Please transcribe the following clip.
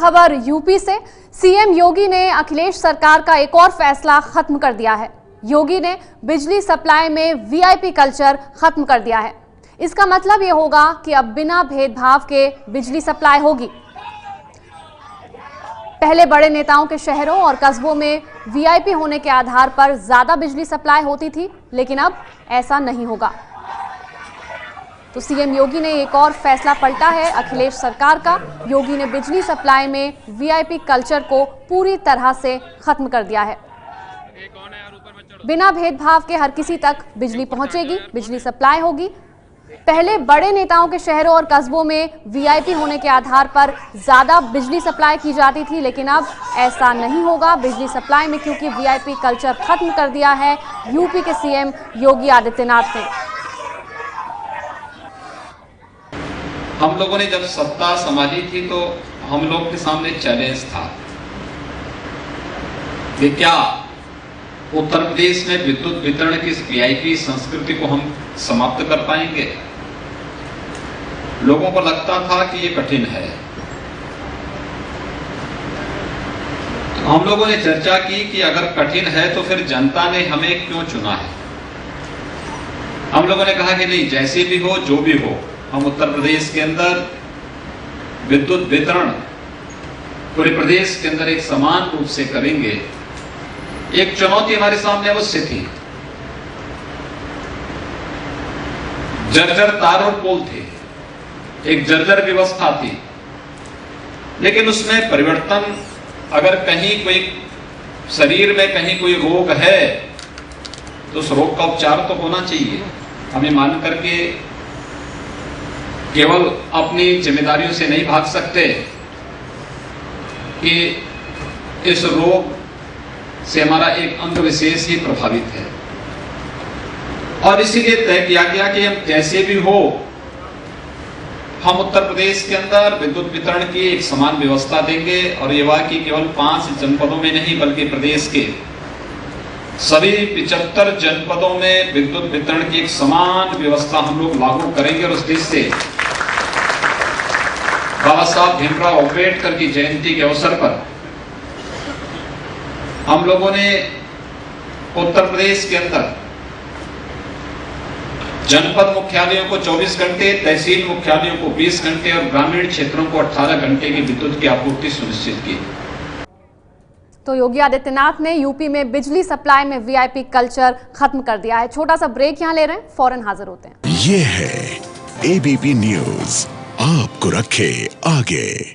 खबर यूपी से। सीएम योगी ने अखिलेश सरकार का एक और फैसला खत्म कर दिया है। योगी ने बिजली सप्लाई में वीआईपी कल्चर खत्म कर दिया है। इसका मतलब यह होगा कि अब बिना भेदभाव के बिजली सप्लाई होगी। पहले बड़े नेताओं के शहरों और कस्बों में वीआईपी होने के आधार पर ज्यादा बिजली सप्लाई होती थी, लेकिन अब ऐसा नहीं होगा। तो सीएम योगी ने एक और फैसला पलटा है अखिलेश सरकार का। योगी ने बिजली सप्लाई में वीआईपी कल्चर को पूरी तरह से खत्म कर दिया है। बिना भेदभाव के हर किसी तक बिजली पहुंचेगी, बिजली सप्लाई होगी। पहले बड़े नेताओं के शहरों और कस्बों में वीआईपी होने के आधार पर ज्यादा बिजली सप्लाई की जाती थी, लेकिन अब ऐसा नहीं होगा बिजली सप्लाई में, क्योंकि वीआईपी कल्चर खत्म कर दिया है यूपी के सीएम योगी आदित्यनाथ ने। हम लोगों ने जब सत्ता संभाली थी तो हम लोग के सामने चैलेंज था कि क्या उत्तर प्रदेश में विद्युत वितरण की वीआईपी संस्कृति को हम समाप्त कर पाएंगे। लोगों को लगता था कि ये कठिन है। तो हम लोगों ने चर्चा की कि अगर कठिन है तो फिर जनता ने हमें क्यों चुना है। हम लोगों ने कहा कि नहीं, जैसे भी हो, जो भी हो, हम उत्तर प्रदेश के अंदर विद्युत वितरण पूरे प्रदेश के अंदर एक समान रूप से करेंगे। एक चुनौती हमारे सामने अवश्य थी। जर्जर तार और पोल थे, एक जर्जर व्यवस्था थी, लेकिन उसमें परिवर्तन, अगर कहीं कोई शरीर में कहीं कोई रोग है तो उस रोग का उपचार तो होना चाहिए। हमें मान करके केवल अपनी जिम्मेदारियों से नहीं भाग सकते कि इस रोग से हमारा एक अंग विशेष ही प्रभावित है, और इसीलिए तय किया गया कि हम कैसे भी हो, हम उत्तर प्रदेश के अंदर विद्युत वितरण की एक समान व्यवस्था देंगे। और ये वाकई केवल 5 जनपदों में नहीं, बल्कि प्रदेश के सभी 75 जनपदों में विद्युत वितरण की एक समान व्यवस्था हम लोग लागू करेंगे। और उस देश से बाबा साहब भीमराव अंबेडकर की जयंती के अवसर पर हम लोगों ने उत्तर प्रदेश के अंदर जनपद मुख्यालयों को 24 घंटे, तहसील मुख्यालयों को 20 घंटे और ग्रामीण क्षेत्रों को 18 घंटे की विद्युत की आपूर्ति सुनिश्चित की। तो योगी आदित्यनाथ ने यूपी में बिजली सप्लाई में वीआईपी कल्चर खत्म कर दिया है। छोटा सा ब्रेक यहां ले रहे हैं, फौरन हाजिर होते हैं। ये है एबीपी न्यूज, आपको रखे आगे।